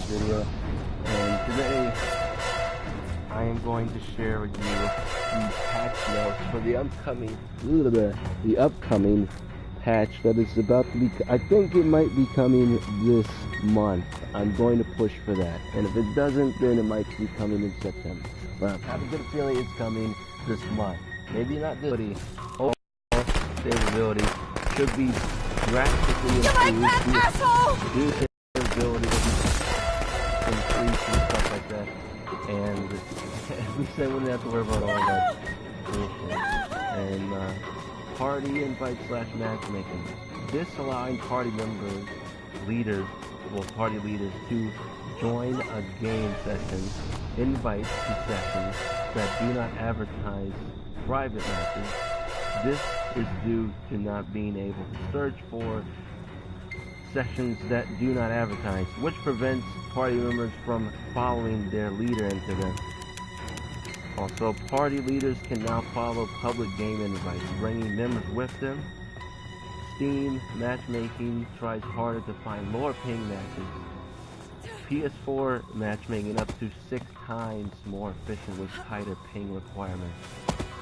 video, and today I am going to share with you the patch notes for the upcoming patch that is about to be. I think it might be coming this month. I'm going to push for that, and if it doesn't, then it might be coming in September. But I have a good feeling it's coming this month. Maybe not this. Overall stability should be drastically improved. You like that, asshole? Due to stability will be increased and stuff like that, and at least I wouldn't have to worry about all that bullshit. And party invite / matchmaking. This allowing party members, party leaders to join a game session, invite to sessions that do not advertise private matches. This is due to not being able to search for sessions that do not advertise, which prevents party members from following their leader into them. Also, party leaders can now follow public game invites, bringing members with them. Steam matchmaking tries harder to find lower ping matches. PS4 matchmaking up to 6 times more efficient with tighter ping requirements.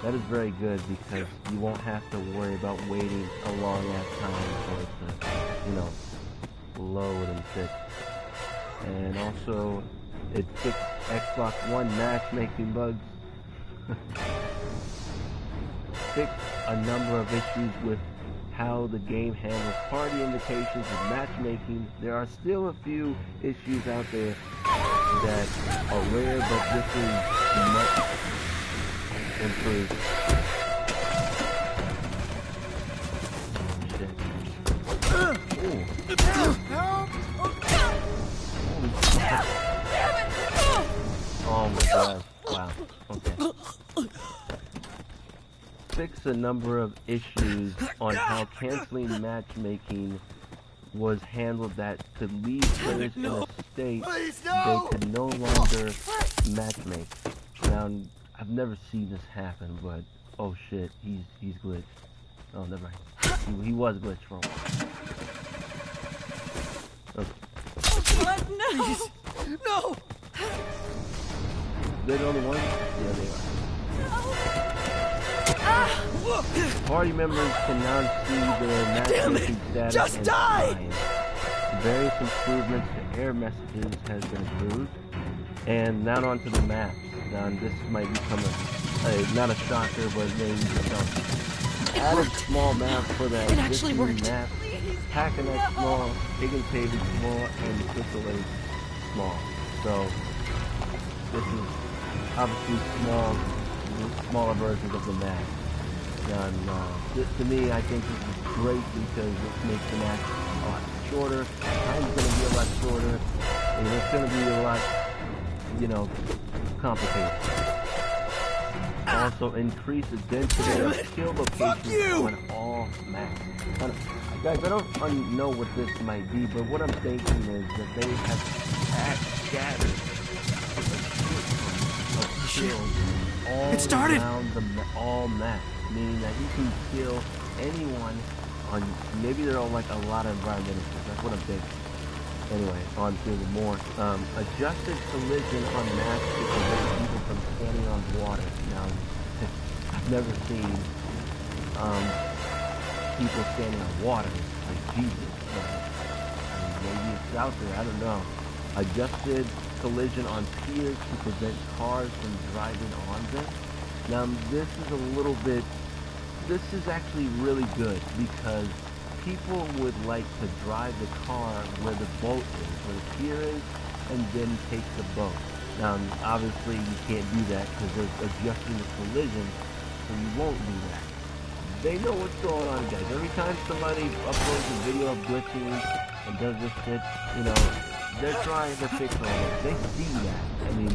That is very good because you won't have to worry about waiting a long ass time for it to, load and shit. And also, it fixed Xbox One matchmaking bugs. Fixed a number of issues with how the game handles party invitations and matchmaking. There are still a few issues out there that are rare, but this is much improved. Oh my god. Wow. Okay. Fix a number of issues on how canceling matchmaking was handled that could leave players in a state they could no longer matchmake. Now, I've never seen this happen, but oh shit, he's glitched. Oh, never mind. He was glitched for a while. Okay. What? No! Please. No! They're the only ones? Yeah, they are. Party members can now see their matchmaking status Just and die! time. Various improvements to air messages has been improved. And now onto the maps. Now this might become not a shocker, but maybe something. Added small map for that it actually worked. Map. Hackanet small, Higgins Haven small, and Crystal Lake small. So this is obviously smaller versions of the map. And to me, I think this is great because it makes the match a lot shorter. Time's going to be a lot shorter, and it's going to be a lot, complicated. Also, increase the density of kill locations on all maps. Guys, I don't know what this might be, but what I'm thinking is that they have scattered a kills all around all maps, meaning that you can kill anyone on. Maybe there are like a lot of environmental stuff. That's what I'm thinking. Anyway, on to the more adjusted collision on maps to prevent people from standing on water. Now, I've never seen people standing on water like Jesus. Maybe it's out there. I don't know. Adjusted collision on piers to prevent cars from driving on them. Now, this is actually really good because people would like to drive the car where the boat is, where the pier is, and then take the boat. Now, obviously, you can't do that because they're adjusting the collision, so you won't do that. They know what's going on, guys. Every time somebody uploads a video of glitching and does this shit, they're trying to fix all this. They see that. I mean,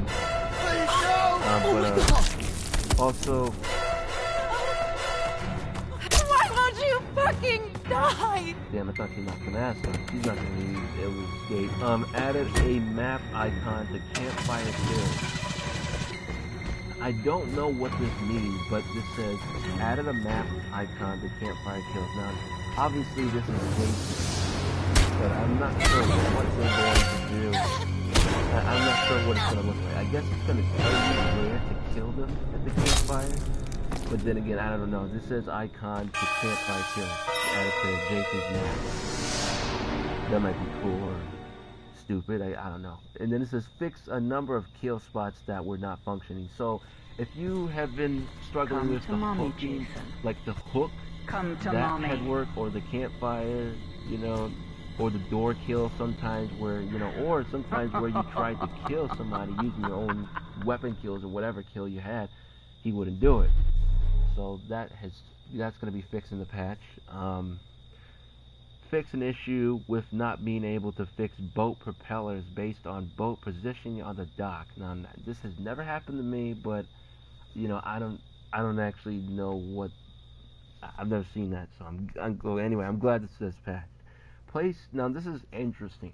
also, Why won't you fucking die? damn, I thought she knocked an ass off. She's not gonna be able to escape. Added a map icon to campfire kills. I don't know what this means, but this says added a map icon to campfire kills. Now, obviously this is basic, but I'm not sure what they're going to do what it's gonna look like. I guess it's gonna tell you where to kill them at the campfire. But then again, I don't know. This says icon to campfire kill. Add it to Jason's map. That might be cool or stupid. I don't know. And then it says fix a number of kill spots that were not functioning. So if you have been struggling with the hooking, like the hook, that had work, or the campfire, you know, or the door kill sometimes where, you know, or sometimes where you tried to kill somebody using your own weapon kills or whatever kill you had, he wouldn't do it. So that's going to be fixed in the patch. Fix an issue with not being able to fix boat propellers based on boat positioning on the dock. Now, this has never happened to me, but you know, I don't actually know what. I've never seen that, so anyway, I'm glad this is patched. Now this is interesting,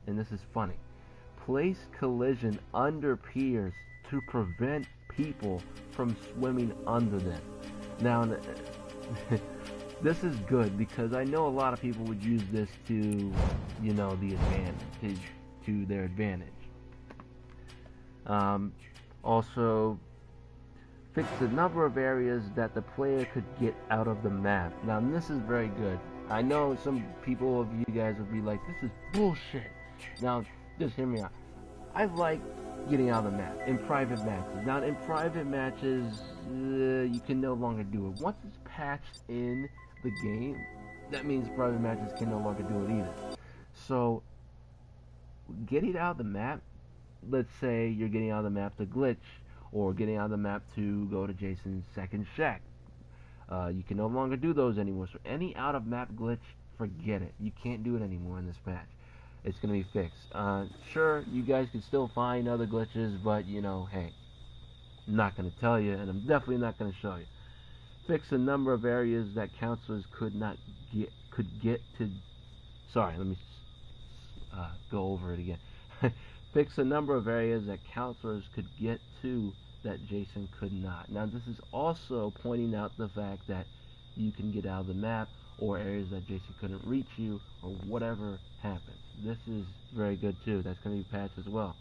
and this is funny. Place collision under piers to prevent people from swimming under them. Now, this is good because I know a lot of people would use this to, you know, to their advantage. Also, fix the number of areas that the player could get out of the map. Now, this is very good. I know some people of you guys would be like, this is bullshit. Now, just hear me out. I like getting out of the map in private matches. Now, in private matches, you can no longer do it. Once it's patched in the game, that means private matches can no longer do it either. So, getting out of the map, let's say you're getting out of the map to glitch, or getting out of the map to go to Jason's second shack. You can no longer do those anymore. So any out-of-map glitch, forget it. You can't do it anymore in this patch. It's going to be fixed. Sure, you guys can still find other glitches, but, you know, hey, I'm not going to tell you, and I'm definitely not going to show you. Fix a number of areas that counselors could get to. Sorry, let me go over it again. Fix a number of areas that counselors could get to that Jason could not. Now, this is also pointing out the fact that you can get out of the map, or areas that Jason couldn't reach you, or whatever happens. This is very good too. That's going to be patched as well.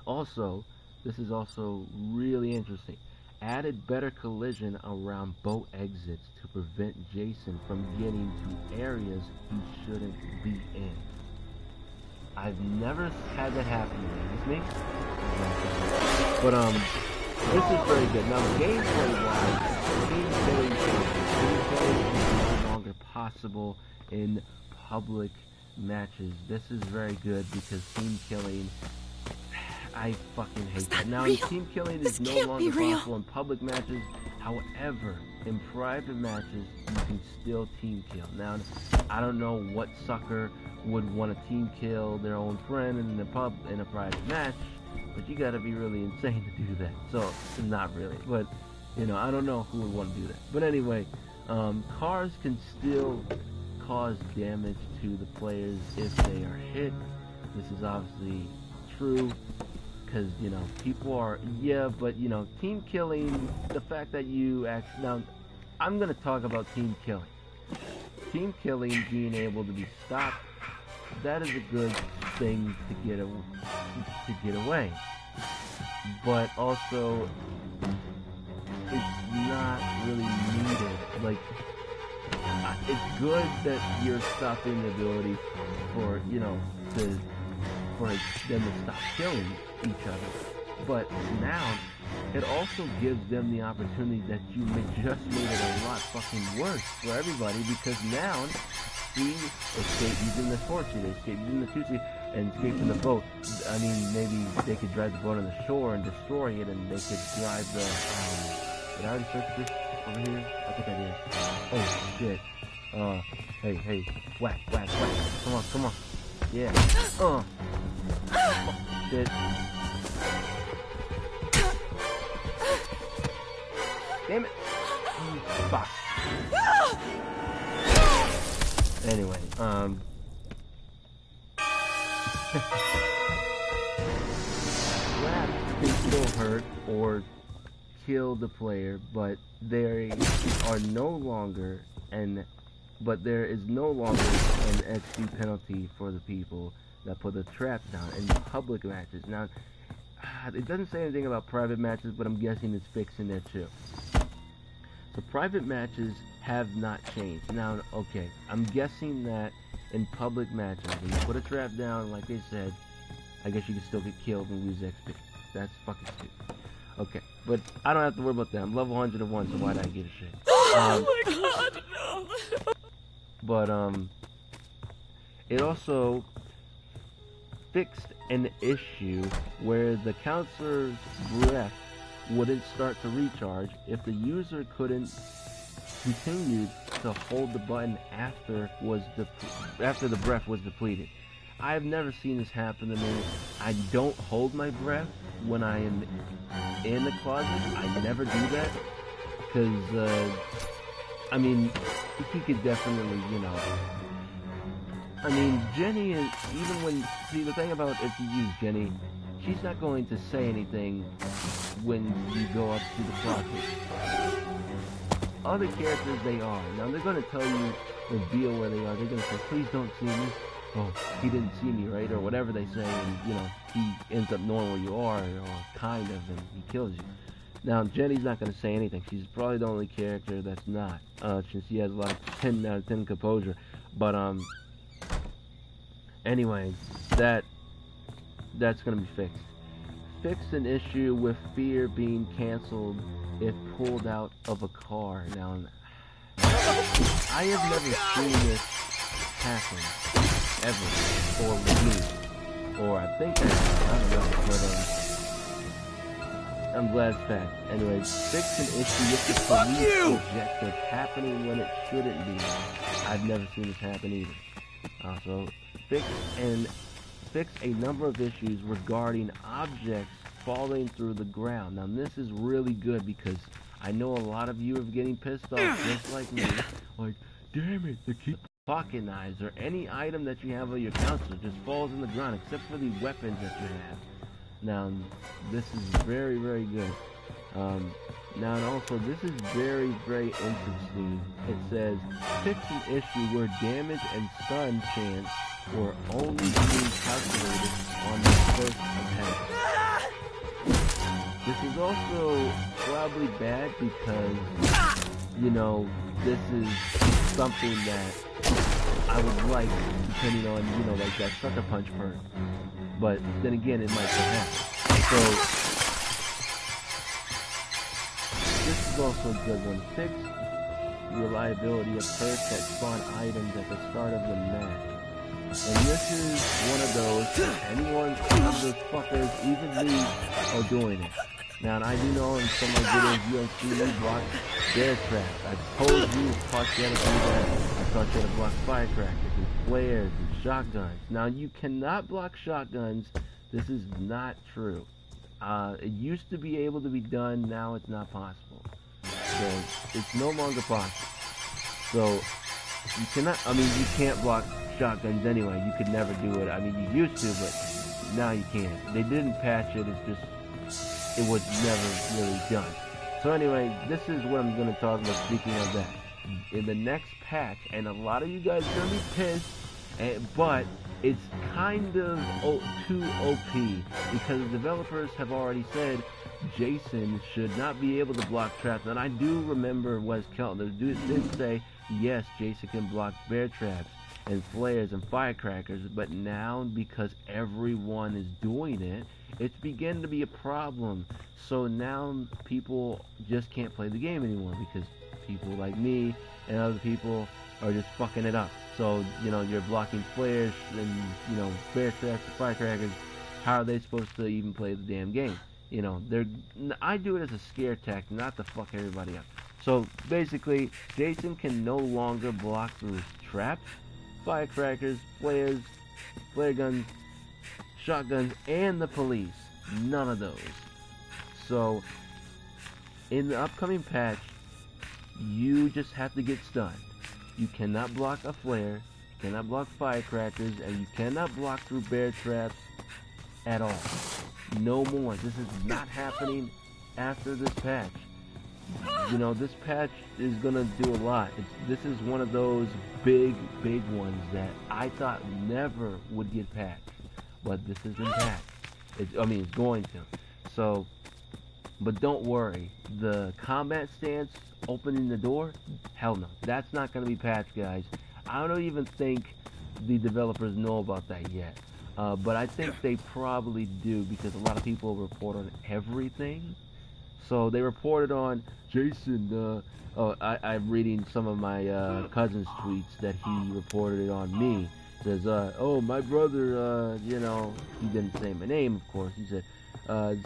Also, this is also really interesting. Added better collision around boat exits to prevent Jason from getting to areas he shouldn't be in. I've never had that happen with me. But this is very good. Now, gameplay-wise, team is no longer possible in public matches. This is very good because team killing, I fucking hate that. Now, team killing is no longer possible in public matches. However, in private matches, you can still team kill. Now, I don't know what sucker would want to team kill their own friend in a private match, but you gotta be really insane to do that. So, not really, but, you know, I don't know who would want to do that. But anyway, cars can still cause damage to the players if they are hit. This is obviously true, because, you know, people are, yeah, but, you know, team killing, the fact that you actually, now, I'm gonna talk about team killing. Team killing, being able to be stopped, that is a good thing to get away. But also, it's not really needed. Like, it's good that you're stopping the ability for, you know, for them to stop killing each other. But now, it also gives them the opportunity that you just made it a lot fucking worse for everybody, because now, see, escape using the 4-seat, escape using the 2-seat, and escape from the boat. I mean, maybe they could drive the boat on the shore and destroy it, and they could drive the, did I already search this over here? I think I did. Oh, shit. Hey, whack. Come on. Yeah. Oh, shit. Damn it. Fuck. Anyway, slaps can still hurt or kill the player, but there is no longer an XP penalty for the people that put the traps down in public matches. Now, it doesn't say anything about private matches, but I'm guessing it's fixing that too. So private matches have not changed. Now, okay, I'm guessing that in public matches, when you put a trap down, like they said, I guess you can still get killed and lose XP. That's fucking stupid. Okay, but I don't have to worry about that. I'm level 101, so why do I give a shit? Oh my god, no. But, it also fixed an issue where the counselor's breath wouldn't start to recharge if the user couldn't continue to hold the button after the breath was depleted. I've never seen this happen to me. I don't hold my breath when I am in the closet. I never do that because, I mean, he could definitely, you know. I mean, Jenny is, even when, see, the thing about if you use Jenny, she's not going to say anything when you go up to the closet. Other characters, they are. Now, they're going to tell you, reveal where they are. They're going to say, please don't see me. Oh, he didn't see me, right? Or whatever they say, and, you know, he ends up knowing where you are, or kind of, and he kills you. Now, Jenny's not going to say anything. She's probably the only character that's not, since she has a lot of 10 out of 10 composure. But, anyway, that's going to be fixed. Fixed an issue with fear being canceled if pulled out of a car. Now, I have never seen this happen, ever, or with me. Or I think I don't know, but, I'm glad it's back. Anyway, fix an issue with the police objective happening when it shouldn't be. I've never seen this happen either. Also, fix a number of issues regarding objects falling through the ground. Now, this is really good because I know a lot of you are getting pissed off just like me. Like, damn it, they keep pocket knives or any item that you have on your counselor just falls in the ground except for the weapons that you have. Now, this is very, very good. Now, and also, this is very, very interesting. It says, fix an issue where damage and stun chance were only being calculated on the first attempt. This is also probably bad because, you know, this is something that I would like, depending on, you know, like that sucker punch perk. But then again, it might not happen. So, this is also a good one. Fix reliability of perks that spawn items at the start of the match. And this is one of those, anyone of those fuckers, even me, are doing it. Now, and I do know in some of my videos you don't see me block bear traps. I told you taught you how to do that. I taught you how to block firecrackers and flares and shotguns. Now, you cannot block shotguns. This is not true. It used to be able to be done, now it's not possible. So, it's no longer possible. So, you cannot, I mean, you can't block shotguns anyway. You could never do it. I mean, you used to, but now you can't. They didn't patch it, it's just, it was never really done. So anyway, this is what I'm going to talk about, speaking of that. In the next patch, and a lot of you guys are going to be pissed, but it's kind of too OP, because the developers have already said Jason should not be able to block traps. And I do remember Wes Kelton did say, yes, Jason can block bear traps and flares and firecrackers, but now because everyone is doing it, it's beginning to be a problem. So now people just can't play the game anymore because people like me and other people are just fucking it up. So, you know, you're blocking flares and, you know, bear traps and firecrackers. How are they supposed to even play the damn game? You know, I do it as a scare tactic, not to fuck everybody up. So basically, Jason can no longer block through traps, firecrackers, flares, flare guns, shotguns, and the police. None of those. So, in the upcoming patch, you just have to get stunned. You cannot block a flare, you cannot block firecrackers, and you cannot block through bear traps at all. No more. This is not happening after this patch. You know, this patch is gonna do a lot. This is one of those big ones that I thought never would get patched. but this has been patched. I mean, it's going to. So, but don't worry. The combat stance, opening the door, hell no. That's not going to be patched, guys. I don't even think the developers know about that yet. But I think they probably do, because a lot of people report on everything. So they reported on Jason. I'm reading some of my cousin's tweets that he reported it on me. Says, oh, my brother, you know, he didn't say my name, of course. He said,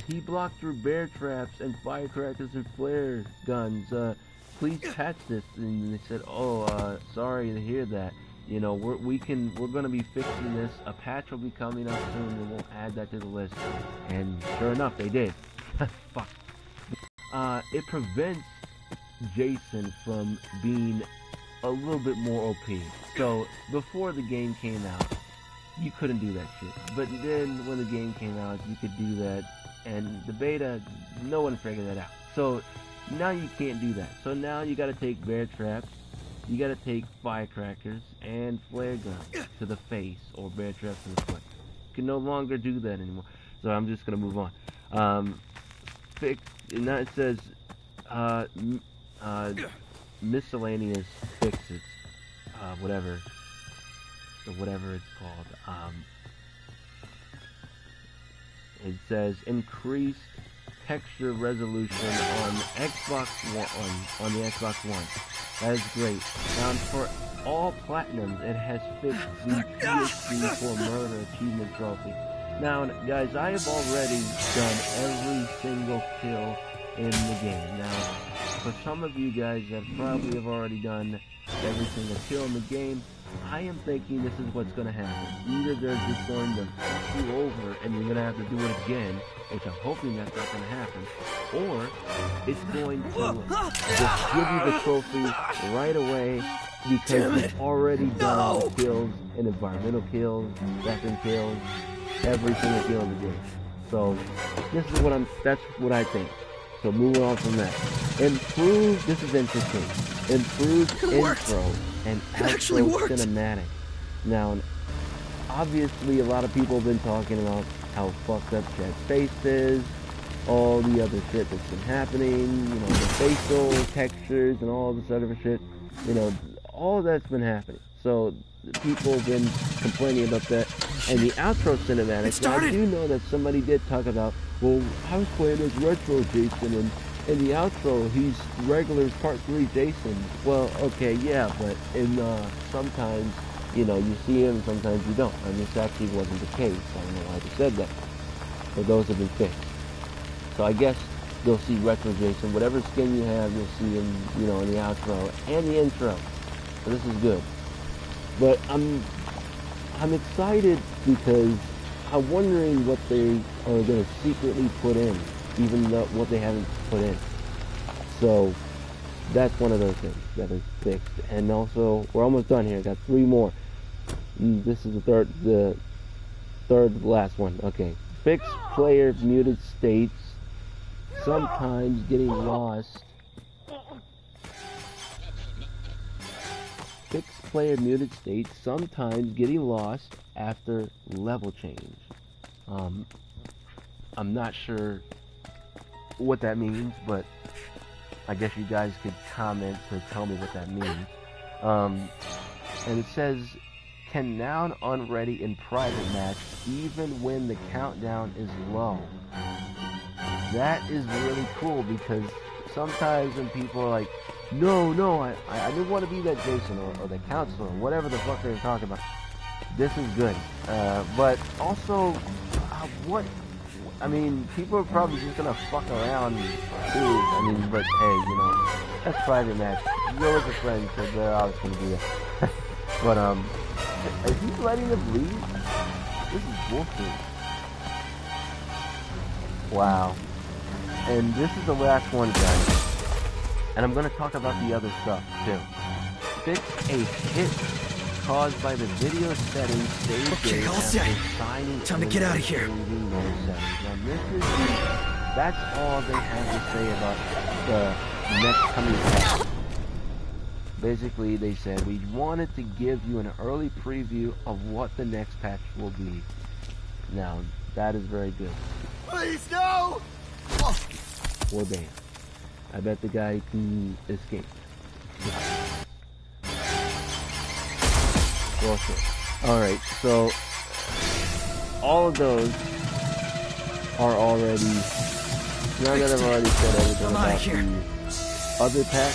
he blocked through bear traps and firecrackers and flare guns. Please patch this. And they said, oh, sorry to hear that. You know, we're gonna be fixing this. A patch will be coming up soon, and we'll add that to the list. And sure enough, they did. Fuck. It prevents Jason from being a little bit more OP. So before the game came out, you couldn't do that shit. But then when the game came out, you could do that. And the beta, no one figured that out. So now you can't do that. So now you gotta take bear traps, you gotta take firecrackers and flare guns to the face, or bear traps to the foot. You can no longer do that anymore. So I'm just gonna move on. And now it says, miscellaneous fixes, whatever it's called. It says increased texture resolution on Xbox One, on the Xbox One. That is great. Now for all platinums, it has fixed the PhD for murder achievement trophy. Now guys, I have already done every single kill in the game. Now for some of you guys that probably have already done every single kill in the game, I am thinking this is what's going to happen. Either they're just going to fuck you over and you're going to have to do it again, which I'm hoping that's not going to happen, or it's going to just give you the trophy right away because you've already done all the kills, and environmental kills, weapon kills, every single kill in the game. So this is that's what I think. So moving on from that. Improved, this is interesting. Improved intro and outro cinematic. Now, obviously a lot of people have been talking about how fucked up Chad's face is, all the other shit that's been happening, you know, the facial textures and all this other shit, you know, all that's been happening. So people have been complaining about that. And the outro cinematic, now, I do know that somebody did talk about, well, I was playing as Retro Jason, and in the outro, he's regular Part 3 Jason. Well, okay, yeah, but in sometimes, you know, you see him, sometimes you don't. And this actually wasn't the case. I don't know why they said that. But those have been fixed. So I guess you'll see Retro Jason. Whatever skin you have, you'll see him, you know, in the outro and the intro. So this is good. But I'm excited because I'm wondering what they are going to secretly put in, even though what they haven't put in. So that's one of those things that is fixed. And also, we're almost done here. Got 3 more. This is the third last one. Okay. Fixed player muted states, sometimes getting lost. Fixed player muted states, sometimes getting lost after level change. I'm not sure what that means, but I guess you guys could comment to tell me what that means. And it says, can now unready in private match even when the countdown is low. That is really cool, because sometimes when people are like, no, I didn't want to be that Jason or the counselor or whatever the fuck they're talking about. This is good. But also, what? I mean, people are probably just gonna fuck around too. I mean, but hey, you know, that's private match. You're with a friend, so they're always gonna do that. But is he letting them leave? This is bullshit. Wow. And this is the last one, guys. And I'm gonna talk about the other stuff too. Fix a hit caused by the video settings saved okay, all set. Time to get out of here. Now that's all they have to say about the next coming patch. Basically, they said we wanted to give you an early preview of what the next patch will be. Now, that is very good. Please, no! Oh. Well, damn. I bet the guy can escape. Well, sure. Alright, so all of those are already. Now that I've already said everything about the other pack.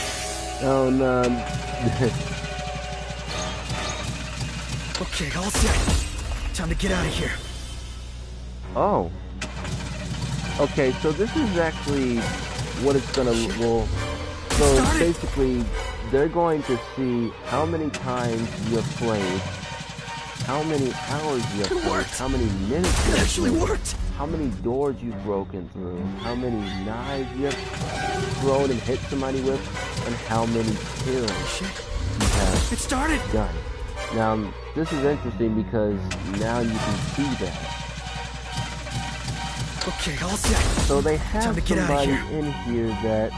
Oh no. Okay, all set. Time to get out of here. Oh. Okay, so this is actually what it's gonna. Well, so basically, they're going to see how many times you have played, how many hours you have played, how many minutes you have played, how many doors you've broken through, how many knives you have thrown and hit somebody with, and how many kills you have done. Now, this is interesting because now you can see that. Okay, all set. So they have somebody in here that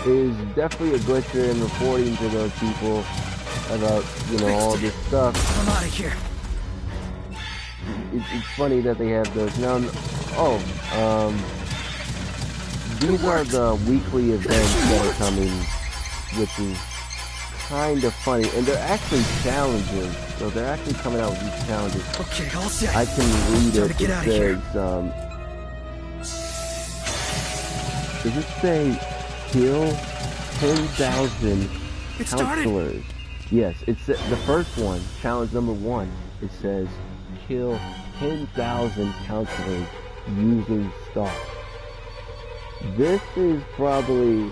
is definitely a glitcher and reporting to those people about, you know, all this stuff. I'm out of here. It's funny that they have those. Now, these are the weekly events that are coming, which is kind of funny. And they're actually challenges. So they're actually coming out with these challenges. Okay, all set. I can read it. It says, does it say kill 10,000 counselors? Yes, it's the first one, challenge number 1. It says kill 10,000 counselors using stock. This is probably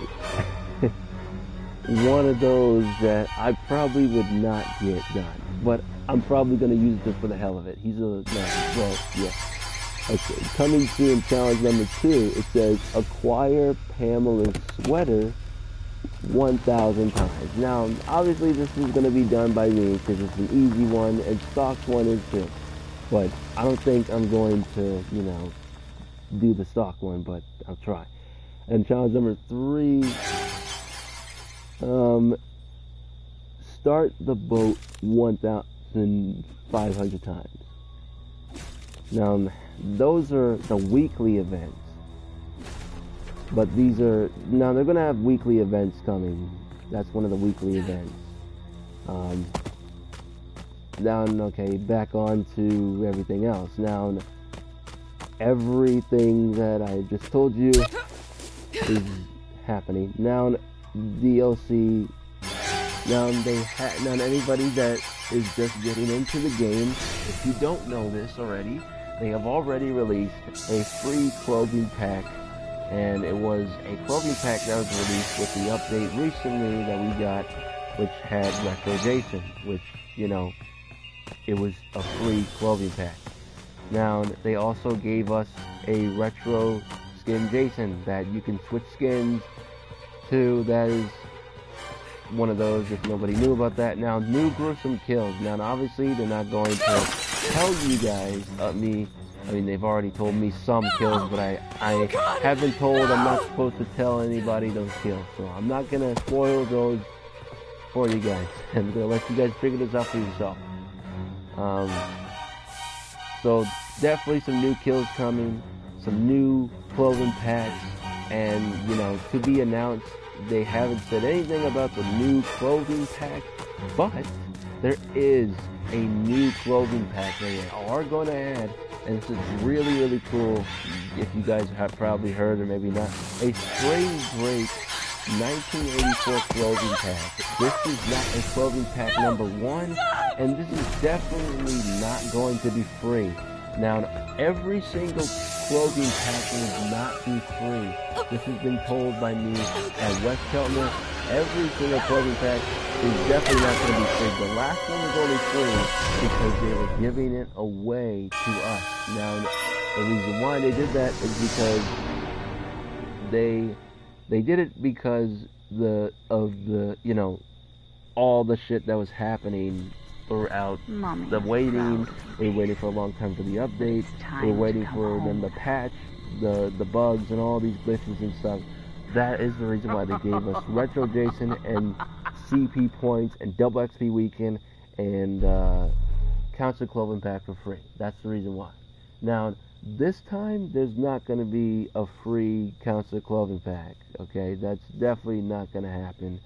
one of those that I probably would not get done, but I'm probably going to use it for the hell of it. Yeah. Okay, coming soon, challenge number 2, it says acquire Pamela's sweater 1,000 times. Now, obviously this is going to be done by me because it's an easy one, and Stock's one is too. But I don't think I'm going to, you know, do the Stock one, but I'll try. And challenge number 3, start the boat 1,500 times. Now, those are the weekly events. But these are, now they're going to have weekly events coming. That's one of the weekly events. Now, okay, back on to everything else. Now, everything that I just told you is happening. Now, DLC, now anybody that is just getting into the game, if you don't know this already, they have already released a free clothing pack, and it was a clothing pack that was released with the update recently that we got, which had Retro Jason, which, you know, it was a free clothing pack. Now, they also gave us a Retro Skin Jason that you can switch skins to. That is one of those, if nobody knew about that. Now, new gruesome kills. Now, obviously, they're not going to tell you guys, I mean, they've already told me some kills, but I have been told I'm not supposed to tell anybody those kills. So I'm not going to spoil those for you guys. I'm going to let you guys figure this out for yourself. So definitely some new kills coming, some new clothing packs, and, you know, to be announced. They haven't said anything about the new clothing pack, but there is a new clothing pack they are going to add, and this is really, really cool. If you guys have probably heard, or maybe not, a Spring Break 1984 clothing pack. This is not a clothing pack number 1, and this is definitely not going to be free. Now, every single clothing pack will not be free. This has been told by me at West Keltner. Every single clothing pack is definitely not going to be free. The last one was only free because they were giving it away to us. Now, the reason why they did that is because they did it because of the you know, all the shit that was happening throughout the waiting. They waited for a long time for the update. They were waiting for them to patch the bugs and all these glitches and stuff. That is the reason why they gave us Retro Jason and CP points and double XP weekend and Council Clothing Pack for free. That's the reason why. Now, this time, there's not going to be a free Counselor Clothing pack, okay? That's definitely not going to happen.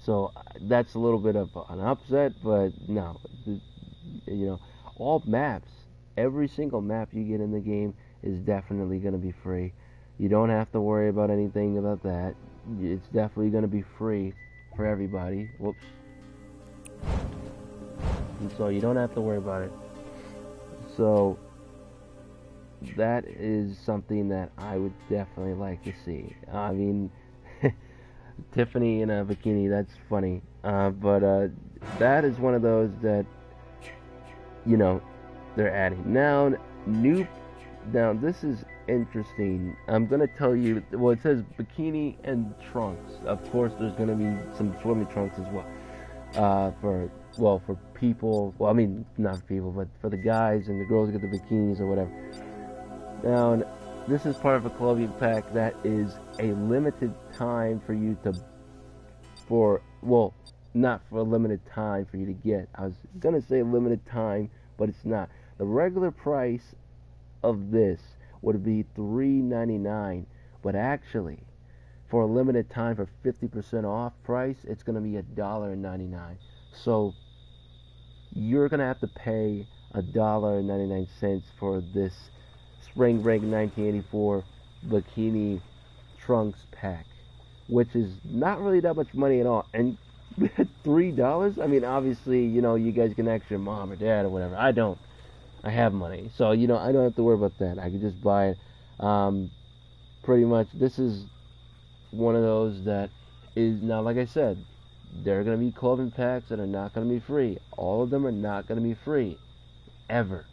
So, that's a little bit of an upset, but no. You know, all maps, every single map you get in the game is definitely going to be free. You don't have to worry about anything about that. It's definitely going to be free for everybody. Whoops. And so you don't have to worry about it. So that is something that I would definitely like to see. I mean, Tiffany in a bikini, that's funny. But that is one of those that, you know, they're adding. Now, this is interesting. I'm going to tell you, well, it says bikini and trunks. Of course, there's going to be some swimming trunks as well. For people, well, I mean, not for people, but for the guys and the girls get the bikinis or whatever. Now, this is part of a clothing pack that is a limited time for you to, not for a limited time for you to get. I was going to say limited time, but it's not. The regular price of this would be $3.99, but actually, for a limited time for 50% off price, it's going to be $1.99. So you're going to have to pay $1.99 for this Spring Break 1984 Bikini Trunks pack, which is not really that much money at all. And $3? I mean, obviously, you know, you guys can ask your mom or dad or whatever. I don't. I have money. So, you know, I don't have to worry about that. I can just buy it. Pretty much, this is one of those that is, now, like I said, there are going to be clothing packs that are not going to be free. All of them are not going to be free. Ever.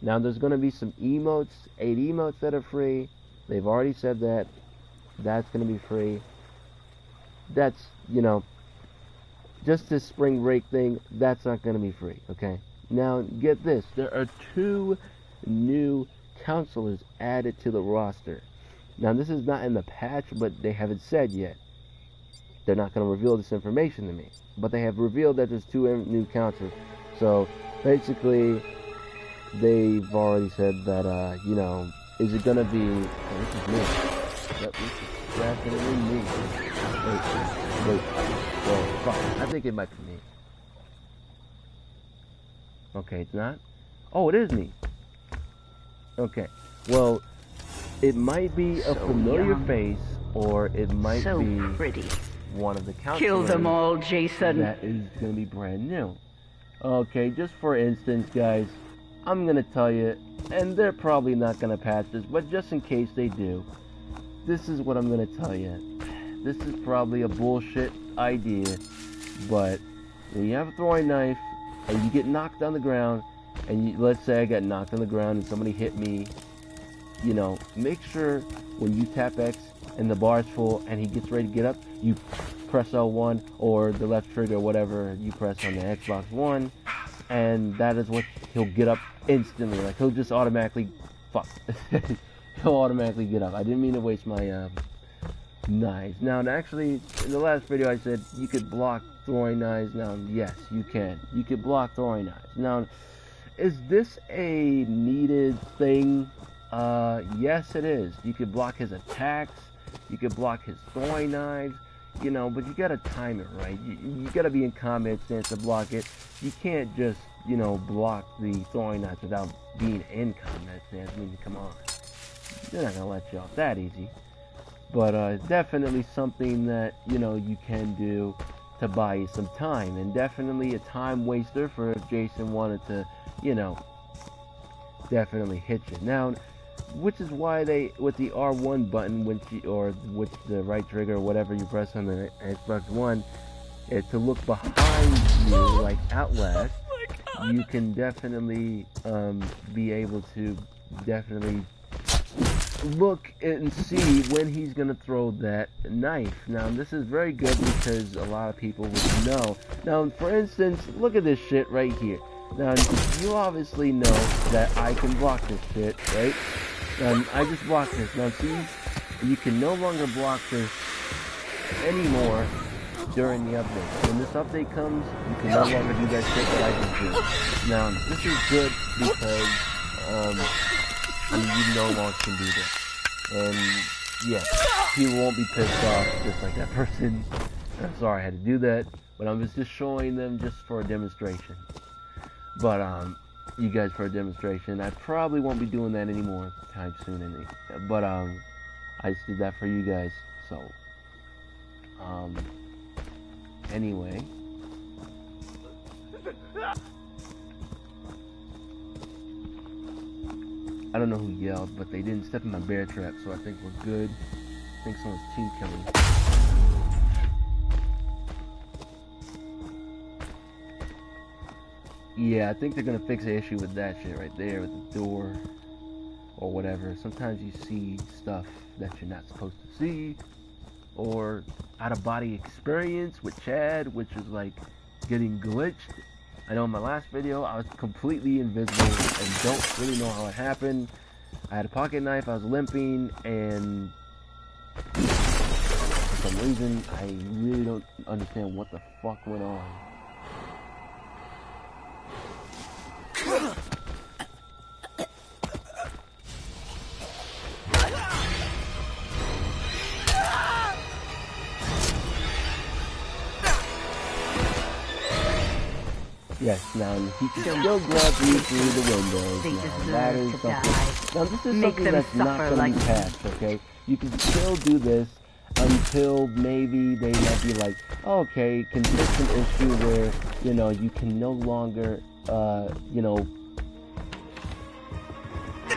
Now, there's going to be some emotes, 8 emotes that are free. They've already said that. That's going to be free. That's, you know, just this spring break thing, that's not going to be free, okay? Now, get this. There are 2 new counselors added to the roster. Now, this is not in the patch, but they haven't said yet. They're not going to reveal this information to me. But they have revealed that there's 2 new counselors. So, basically, they've already said that, you know, is it going to be... Oh, this is me. Yep, this is definitely me. Wait. Whoa, fuck. I think it might be me. Okay, it's not? Oh, it is me. Okay. Well, it might be a familiar face, or it might be pretty. One of the counselors. Kill them all, Jason. That is going to be brand new. Okay, just for instance, guys, I'm going to tell you, and they're probably not going to patch this, but just in case they do, this is what I'm going to tell you. This is probably a bullshit idea, but when you have a throwing knife, and you get knocked on the ground, and let's say I got knocked on the ground and somebody hit me, you know, make sure when you tap X and the bar's full and he gets ready to get up, you press L1 or the left trigger, whatever you press on the Xbox One, and that is what he'll get up instantly. Like, he'll just automatically, he'll automatically get up. I didn't mean to waste my knives. Now, actually, in the last video I said you could block throwing knives. Now, yes, you can. You could block throwing knives. Now, is this a needed thing? Yes, it is. You could block his attacks. You could block his throwing knives. You know, but you gotta time it right. You gotta be in combat stance to block it. You can't just, you know, block the throwing knives without being in combat stance. I mean, come on. They're not gonna let you off that easy. But definitely something that, you know, you can do to buy you some time. And definitely a time waster for if Jason wanted to, you know, definitely hit you. Now, which is why they, with the R1 button, or with the right trigger, or whatever you press on the Xbox One, to look behind you, like Outlast, you can definitely be able to definitely look and see when he's going to throw that knife. Now, this is very good because a lot of people would know. Now, for instance, look at this shit right here. Now, you obviously know that I can block this shit, right? I just blocked this. Now, see, you can no longer block this anymore during the update. When this update comes, you can no longer do that shit that I just did. Now, this is good because, I mean, you no longer can do that. And, yeah, people won't be pissed off just like that person. I'm sorry I had to do that, but I was just showing them just for a demonstration. But, you guys for a demonstration. I probably won't be doing that anymore time soon, but, I just did that for you guys, so, anyway. I don't know who yelled, but they didn't step in my bear trap, so I think we're good. I think someone's team killing. Yeah, I think they're gonna fix the issue with that shit right there, with the door, or whatever. Sometimes you see stuff that you're not supposed to see, or out-of-body experience with Chad, which is like getting glitched. I know in my last video, I was completely invisible and don't really know how it happened. I had a pocket knife, I was limping, and for some reason, I really don't understand what the fuck went on. Yes, now he can still grab you through the windows. They Now, that is deserve to something. die. Now this is Make something them that's not suffer going to like be patched, okay? You can still do this until maybe they might be like, okay, consistent issue where, you know, you can no longer, you know...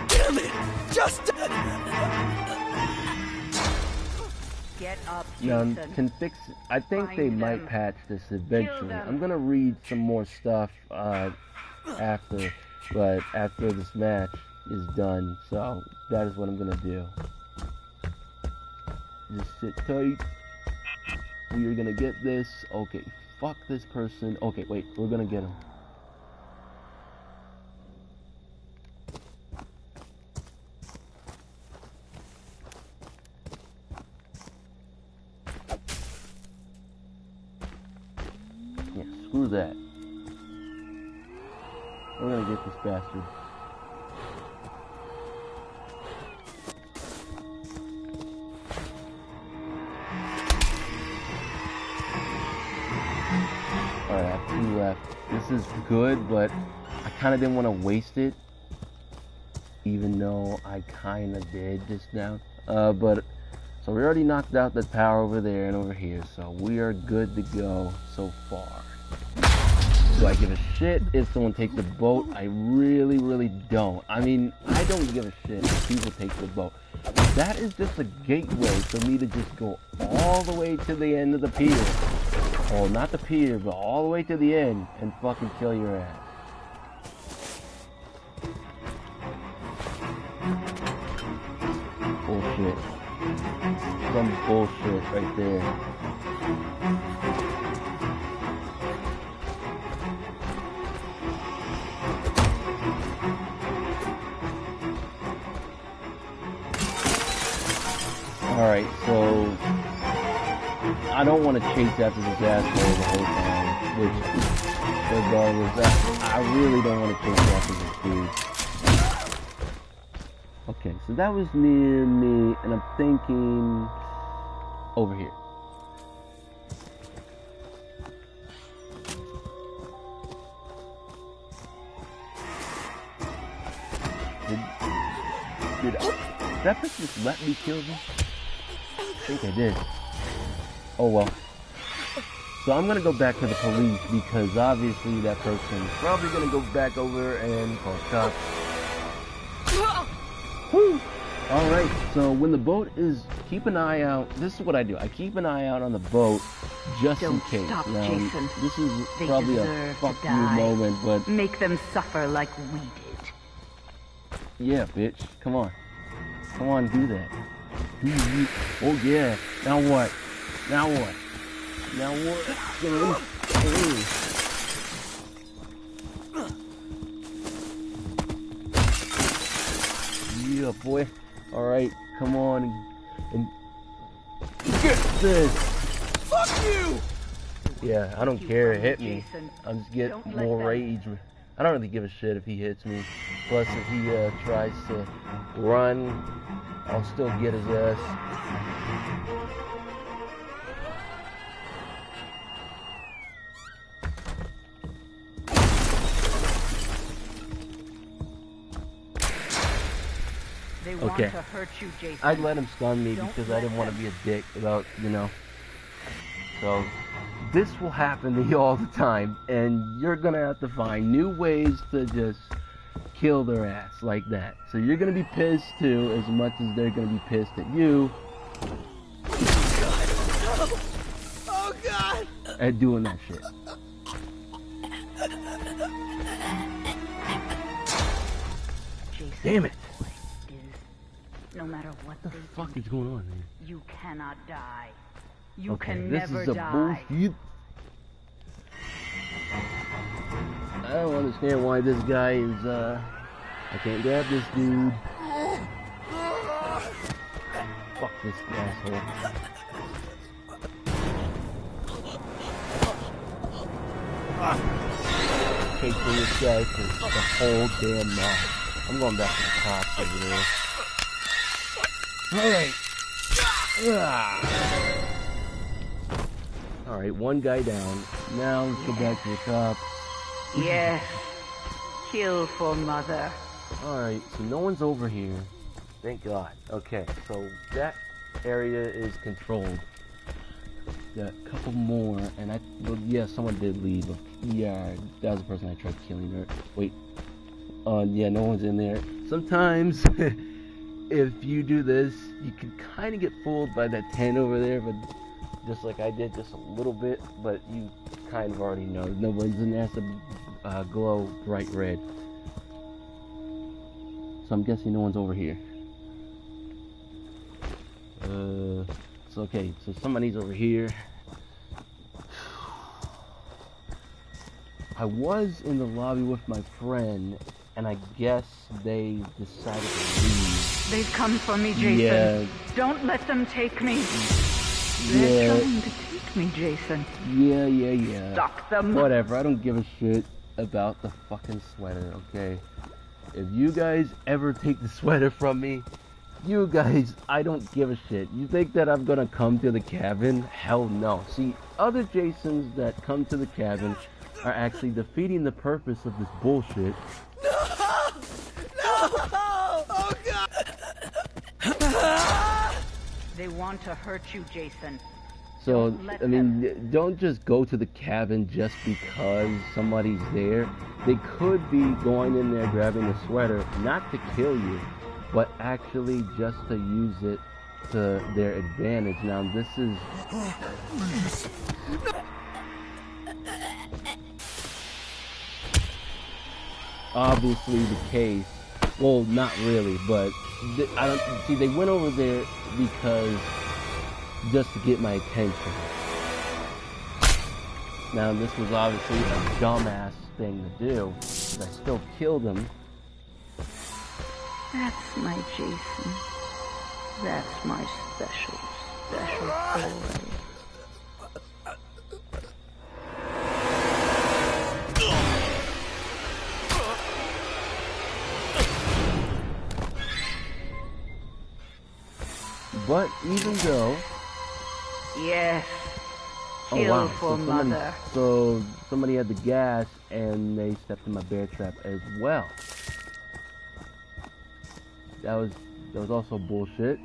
Damn it! Just... Get up, Now, Jason. can fix... I think they Find might them. patch this eventually. them. I'm going to read some more stuff, after, but after this match is done, so that is what I'm going to do. Just sit tight. We are gonna get this. Okay, fuck this person. Okay, wait, we're gonna get him. Yeah, screw that. We're gonna get this bastard. Alright, I have 2 left. This is good, but I kind of didn't want to waste it. Even though I kind of did just now. So we already knocked out the tower over there and over here. So we are good to go so far. Do I give a shit if someone takes the boat? I really, really don't. I mean, I don't give a shit if people take the boat. That is just a gateway for me to just go all the way to the end of the pier. Well, not the pier, but all the way to the end and fucking kill your ass. Bullshit. Some bullshit right there. Alright, so I don't want to chase after this asshole the whole time, which, regardless, I really don't want to chase after this dude. Okay, so that was near me, and I'm thinking over here. Did that person just let me kill them? I think I did. Oh well. So I'm gonna go back to the police because obviously that person's probably gonna go back over and call cops. Whew. Alright, so when the boat is, keep an eye out. This is what I do. I keep an eye out on the boat just in Don't case. stop, Now, Jason. this is They probably a deserve to fuck you die. moment, but Make them suffer like we did. yeah, bitch. Come on. Come on, do that. Do you? Oh yeah. Now what? Now what? Now what? Yeah, boy. All right, come on and get this. Fuck you! Yeah, I don't You care. run, Hit me. Jason. I'm just get Don't let more them. rage. I don't really give a shit if he hits me. Plus, if he tries to run, I'll still get his ass. They want Okay. to hurt you, Jason. I'd let him stun me Don't because I let didn't want to them. be a dick about, you know. So, this will happen to you all the time, and you're gonna have to find new ways to just kill their ass like that. So you're gonna be pissed too, as much as they're gonna be pissed at you Oh God! at doing that shit. Jason, Damn it! no matter what What they the fuck do, is going on, man? you cannot die. You Okay, can this never is a die. bullshit. I don't understand why this guy is, I can't grab this dude. Fuck this asshole. Chasing this guy for the whole damn night. I'm going back to the cops over there. Alright. Alright, one guy down. Now let's go back to the cops. Yes. Kill for mother. Alright, so no one's over here. Thank God. Okay, so that area is controlled. Got a couple more, and well, yeah, someone did leave. Yeah, that was the person I tried killing her. Wait. Yeah, no one's in there. Sometimes, if you do this, you can kind of get fooled by that tent over there, but just like I did, just a little bit, but you kind of already know. No one's in there. It has to glow bright red. So I'm guessing no one's over here. So okay, so somebody's over here. I was in the lobby with my friend, and I guess they decided to leave. They've come for me, Jason. Yeah. Don't let them take me. They're Yeah, trying to take me, Jason. yeah. Stop them. Whatever, I don't give a shit about the fucking sweater, okay? If you guys ever take the sweater from me, you guys, I don't give a shit. You think that I'm gonna come to the cabin? Hell no. See, other Jasons that come to the cabin are actually defeating the purpose of this bullshit. No! Oh God! They want to hurt you, Jason. So, Don't let I mean, don't just go to the cabin just because somebody's there. They could be going in there grabbing the sweater, not to kill you, but actually just to use it to their advantage. Now, this is... obviously the case. Well, not really, but I don't see. They went over there because just to get my attention. Now, this was obviously a dumbass thing to do, but I still killed him. That's my Jason. That's my special boy. But even though, Yes. oh Kill wow, for mother. so somebody had the gas and they stepped in my bear trap as well. That was also bullshit.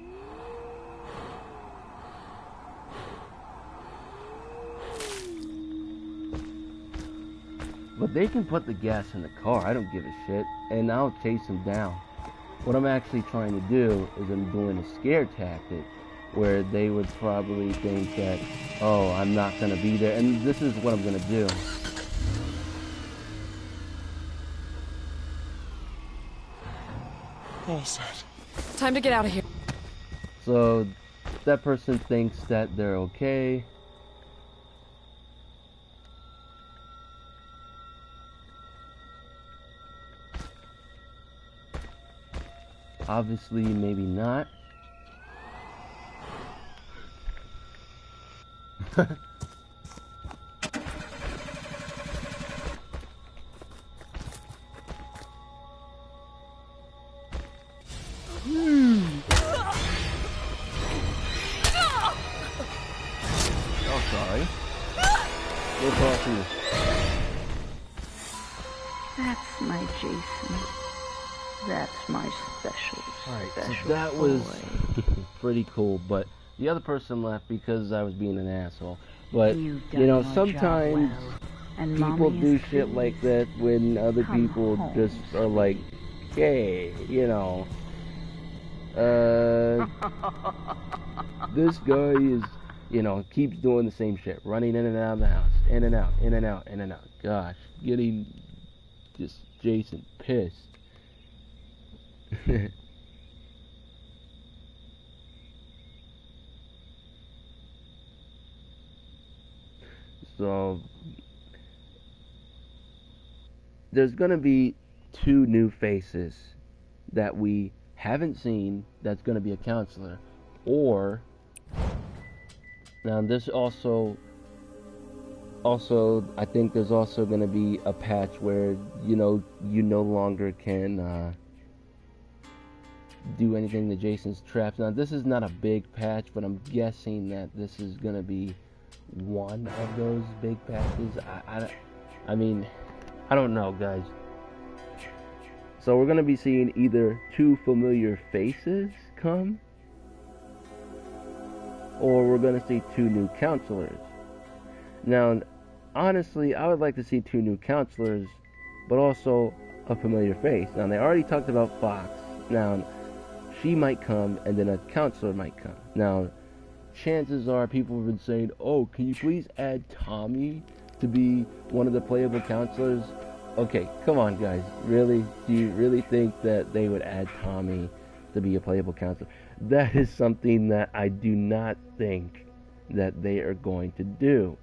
But they can put the gas in the car. I don't give a shit, and I'll chase them down. What I'm actually trying to do is I'm doing a scare tactic where they would probably think that, oh, I'm not going to be there. And this is what I'm going to do. Bullshit. Time to get out of here. So that person thinks that they're okay. Obviously, maybe not. Oh, sorry. We'll talk to you. That's my Jason. That's my special, Alright, so special that was boy. pretty cool, but the other person left because I was being an asshole. But, You've you know, done your job sometimes well, and people Mommy do is shit like pleased. that when other Come people home, just are like, hey, you know, this guy is, you know, keeps doing the same shit, running in and out of the house, in and out, in and out, in and out. Gosh, getting just Jason pissed. So there's gonna be 2 new faces that we haven't seen that's gonna be a counselor, or now this also I think there's also gonna be a patch where you no longer can do anything to Jason's traps. Now this is not a big patch, but I'm guessing that this is gonna be one of those big patches. I mean, I don't know, guys. So we're gonna be seeing either 2 familiar faces come, or we're gonna see 2 new counselors. Now, honestly, I would like to see 2 new counselors, but also a familiar face. Now, they already talked about Fox. Now, she might come, and then a counselor might come. Now, chances are people have been saying, oh, can you please add Tommy to be one of the playable counselors? Okay, come on, guys. Really? Do you really think that they would add Tommy to be a playable counselor? That is something that I do not think that they are going to do.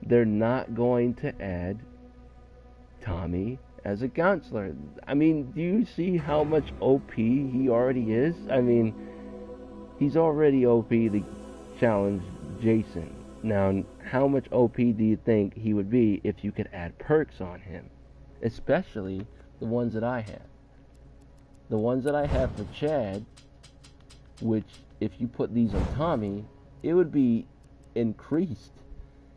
They're not going to add Tommy as a counselor. I mean, do you see how much OP he already is? I mean, he's already OP to challenge Jason. Now, how much OP do you think he would be if you could add perks on him? Especially the ones that I have. The ones that I have for Chad, which if you put these on Tommy, it would be increased.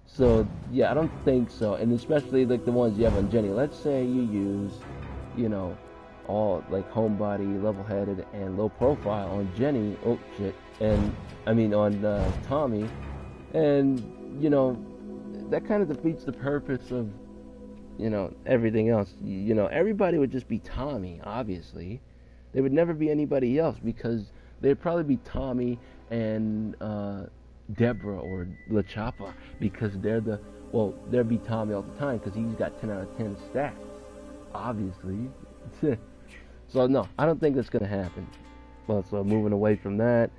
So, yeah, I don't think so. And especially like the ones you have on Jenny. Let's say you use, you know, all like homebody, level-headed, and low profile on Jenny. Oh shit! And I mean on Tommy, and you know that kind of defeats the purpose of everything else. You know, everybody would just be Tommy. Obviously, they would never be anybody else because they'd probably be Tommy and Deborah or La Chapa because there'd be Tommy all the time because he's got 10 out of 10 stats. Obviously. So no, I don't think that's gonna happen. Well, so moving away from that,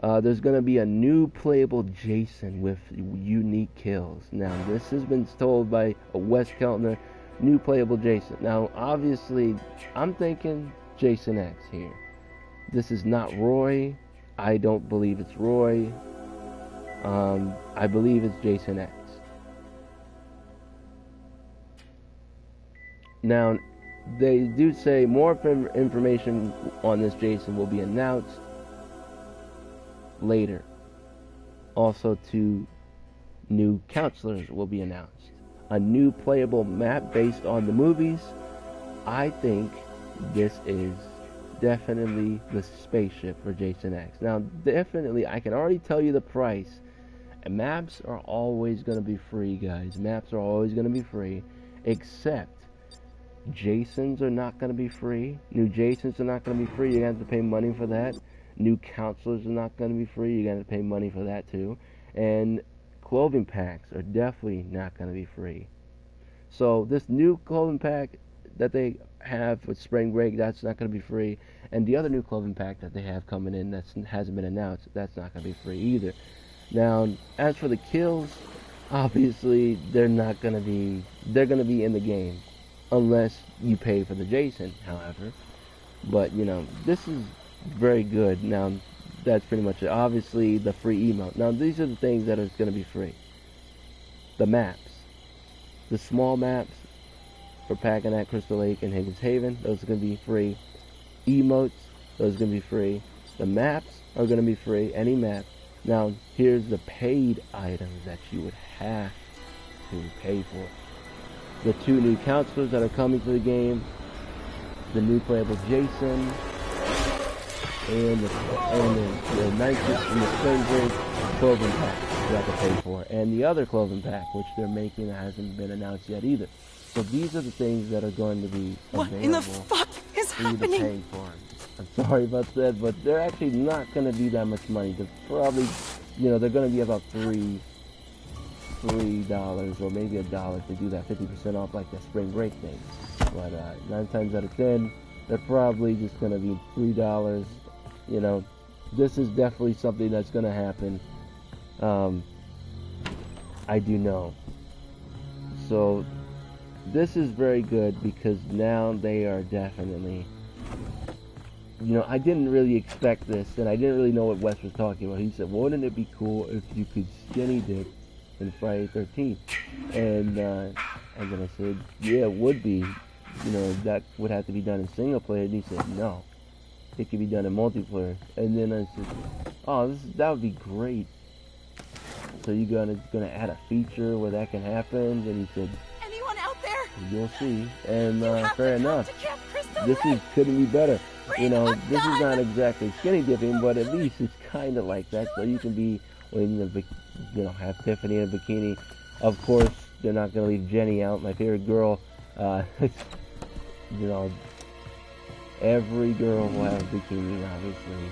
there's gonna be a new playable Jason with unique kills. Now this has been told by Wes Keltner, new playable Jason. Now obviously, I'm thinking Jason X here. This is not Roy. I don't believe it's Roy. I believe it's Jason X. Now, they do say more information on this Jason will be announced later. Also, 2 new counselors will be announced. A new playable map based on the movies. I think this is definitely the spaceship for Jason X. Now, definitely, I can already tell you the price. Maps are always going to be free, guys. Maps are always going to be free, except Jasons are not going to be free. New Jasons are not going to be free. You're going to have to pay money for that. New counselors are not going to be free. You're going to have to pay money for that too. And clothing packs are definitely not going to be free. So this new clothing pack that they have with Spring Break, that's not going to be free. And the other new clothing pack that they have coming in that hasn't been announced, that's not going to be free either. Now, as for the kills, obviously they're going to be in the game. Unless you pay for the Jason, however. But, you know, this is very good. Now, that's pretty much it. Obviously, the free emote. Now, these are the things that are going to be free. The maps. The small maps for packing at Crystal Lake and Higgins Haven. Those are going to be free. Emotes those are going to be free. The maps are going to be free, any map. Now, here's the paid items that you would have to pay for. The 2 new counselors that are coming to the game, the new playable Jason, and the Nightshade and the Spring Break clothing pack you have to pay for. And the other clothing pack, which they're making, that hasn't been announced yet either. So these are the things that are going to be What available in the fuck is for you to happening? pay for. I'm sorry about that, but they're actually not going to be that much money. They're probably, they're going to be about $3 or maybe $1 to do that 50% off like that spring break thing. But 9 times out of 10, they're probably just going to be $3. This is definitely something that's going to happen. I do know. So this is very good because now they are definitely, I didn't really expect this, and I didn't really know what Wes was talking about. He said, wouldn't it be cool if you could skinny dip in Friday 13th? And then I said, yeah, it would be. That would have to be done in single player. And he said, no, it could be done in multiplayer. And then I said, oh, that would be great. So you're gonna add a feature where that can happen? And he said, Anyone out there? you'll see. And You have fair to come enough. to Camp Crystal This Lake. couldn't be better. Bring a This is gun. not exactly skinny dipping, but at least it's kind of like that. So you can be have Tiffany in a bikini. Of course, they're not gonna leave Jenny out, my favorite girl. Every girl will have a bikini, obviously.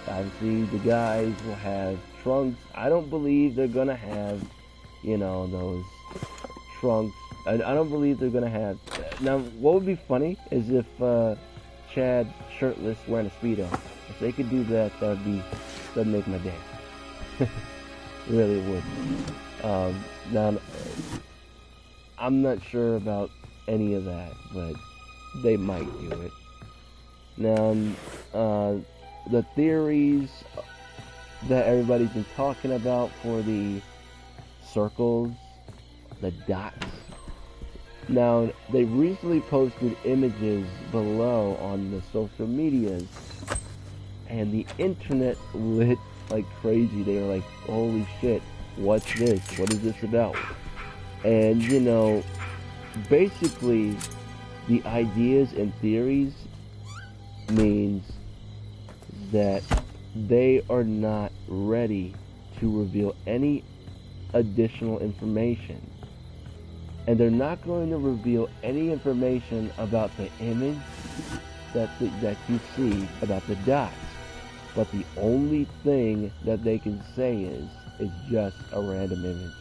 Obviously, the guys will have trunks. I don't believe they're gonna have, those trunks. I don't believe they're gonna have. Now, what would be funny is if Chad shirtless wearing a Speedo. If they could do that, that'd make my day. Really would. Now, I'm not sure about any of that, but they might do it. Now, the theories that everybody's been talking about for the circles, the dots. Now, they recently posted images below on the social medias, and the internet lit like crazy. They were like, holy shit, what's this? What is this about? And, basically, the ideas and theories means that they are not ready to reveal any additional information. And they're not going to reveal any information about the image that you see about the dots. But the only thing that they can say is just a random image.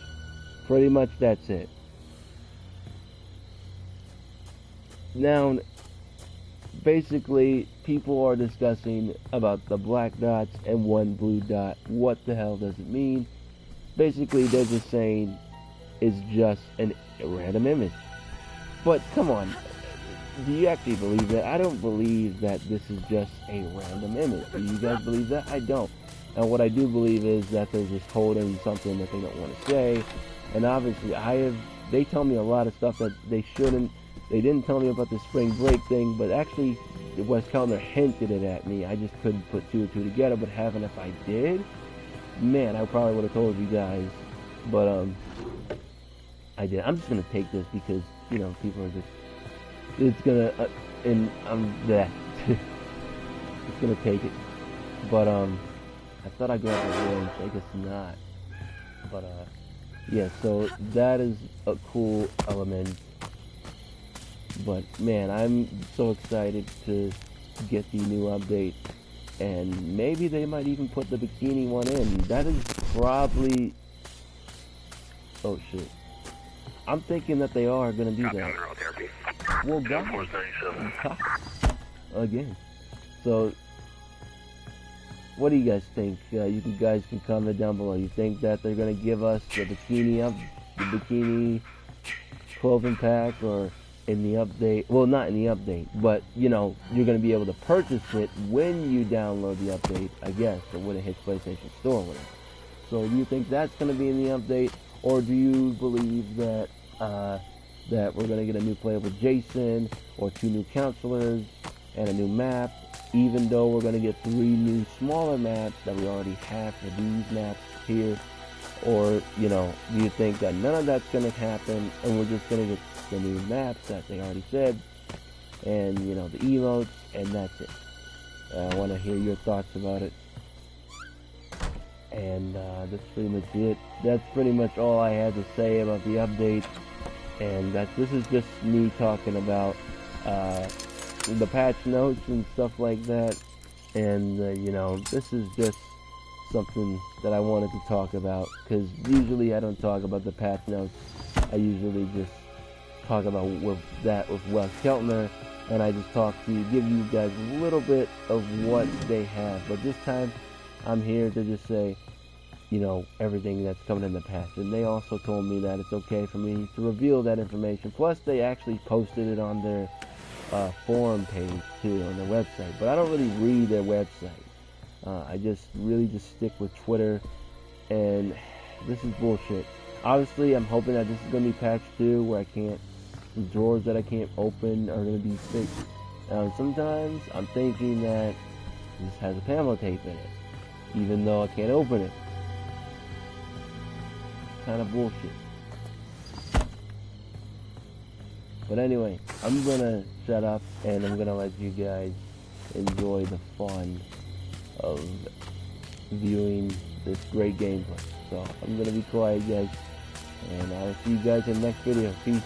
Pretty much that's it. Now, basically, people are discussing about the black dots and one blue dot. What the hell does it mean? Basically, they're just saying it's just a random image. But come on, do you actually believe that? I don't believe that this is just a random image. Do you guys believe that? I don't. And what I do believe is that they're just holding something that they don't want to say. And obviously, they tell me a lot of stuff that they shouldn't. They didn't tell me about the spring break thing, but actually, Wes Kellner hinted it at me. I just couldn't put 2 and 2 together, but if I did, man, I probably would have told you guys. But, I did. I'm just gonna take this because, people are just, it's gonna, and I'm that. It's gonna take it. But, I thought I'd go out the range, I guess not. But, yeah, so that is a cool element. But man, I'm so excited to get the new update, and maybe they might even put the bikini one in. That is probably, oh shit, I'm thinking that they are gonna do that. Well, guys, again. So, what do you guys think? You guys can comment down below. You think that they're gonna give us the bikini clothing pack, or in the update? Well, not in the update, but you're gonna be able to purchase it when you download the update, I guess, or when it hits PlayStation Store or whatever. So do you think that's gonna be in the update, or do you believe that that we're gonna get a new playable Jason, or 2 new counselors, and a new map, even though we're going to get 3 new smaller maps that we already have for these maps here? Or, you know, do you think that none of that's going to happen and we're just going to get the new maps that they already said and, you know, the emotes, and that's it? I want to hear your thoughts about it. And that's pretty much it. That's pretty much all I had to say about the update. And this is just me talking about the patch notes and stuff like that. And, you know, this is just something that I wanted to talk about, because usually I don't talk about the patch notes. I usually just talk about with Wes Keltner, and I just give you guys a little bit of what they have. But this time, I'm here to just say, you know, everything that's coming in the patch. And they also told me that it's okay for me to reveal that information. Plus, they actually posted it on their forum page too, on their website. But I don't really read their website. I just stick with Twitter, and this is bullshit. Obviously, I'm hoping that this is going to be patch 2, where the drawers that I can't open are going to be fixed. Sometimes I'm thinking that this has a Pamela tape in it, even though I can't open it. Kind of bullshit. But anyway, I'm going to shut up, and I'm going to let you guys enjoy the fun of viewing this great gameplay. So I'm going to be quiet, guys, and I'll see you guys in the next video. Peace.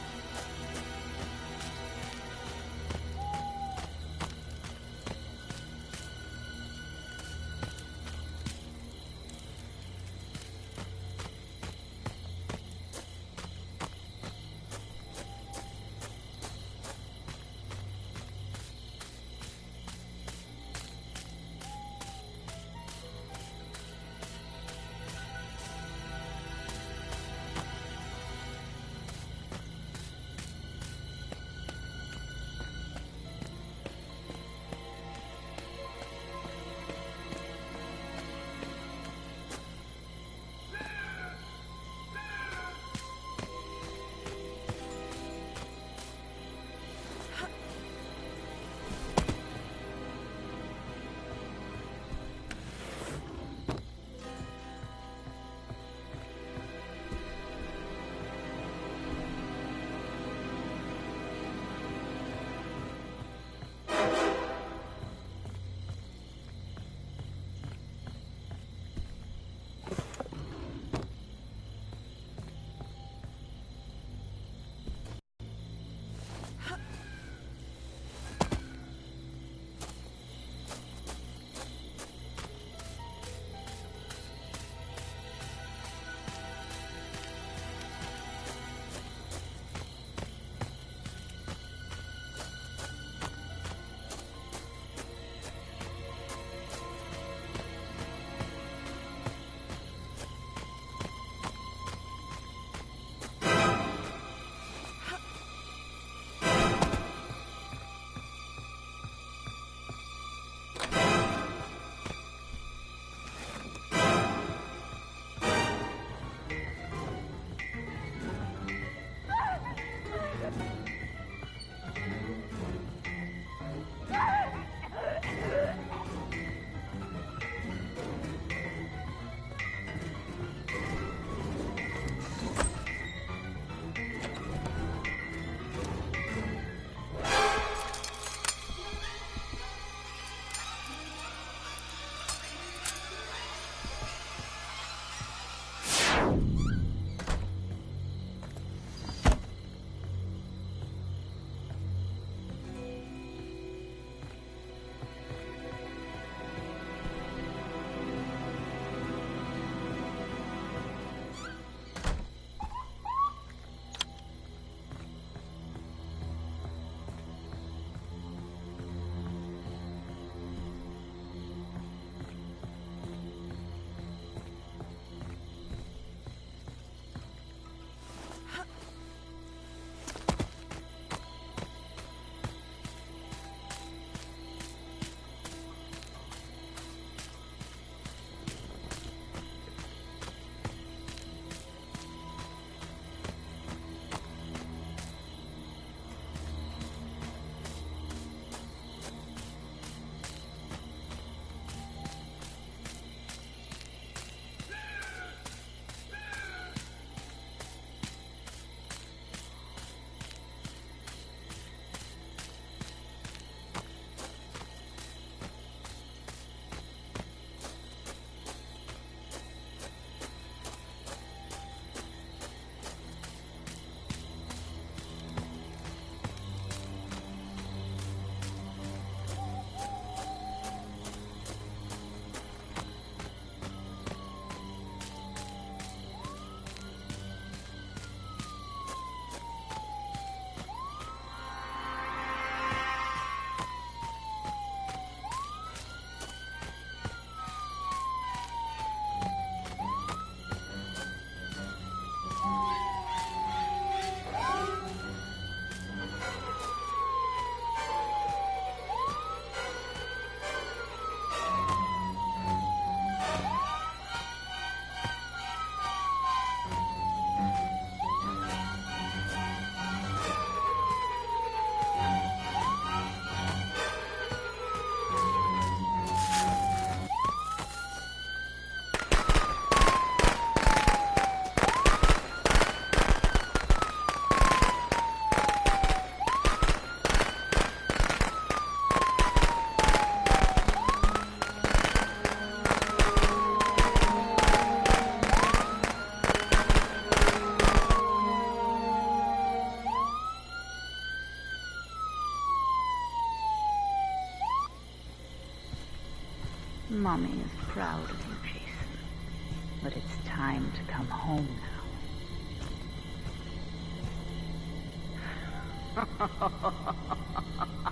Mommy is proud of you, Jason. But it's time to come home now.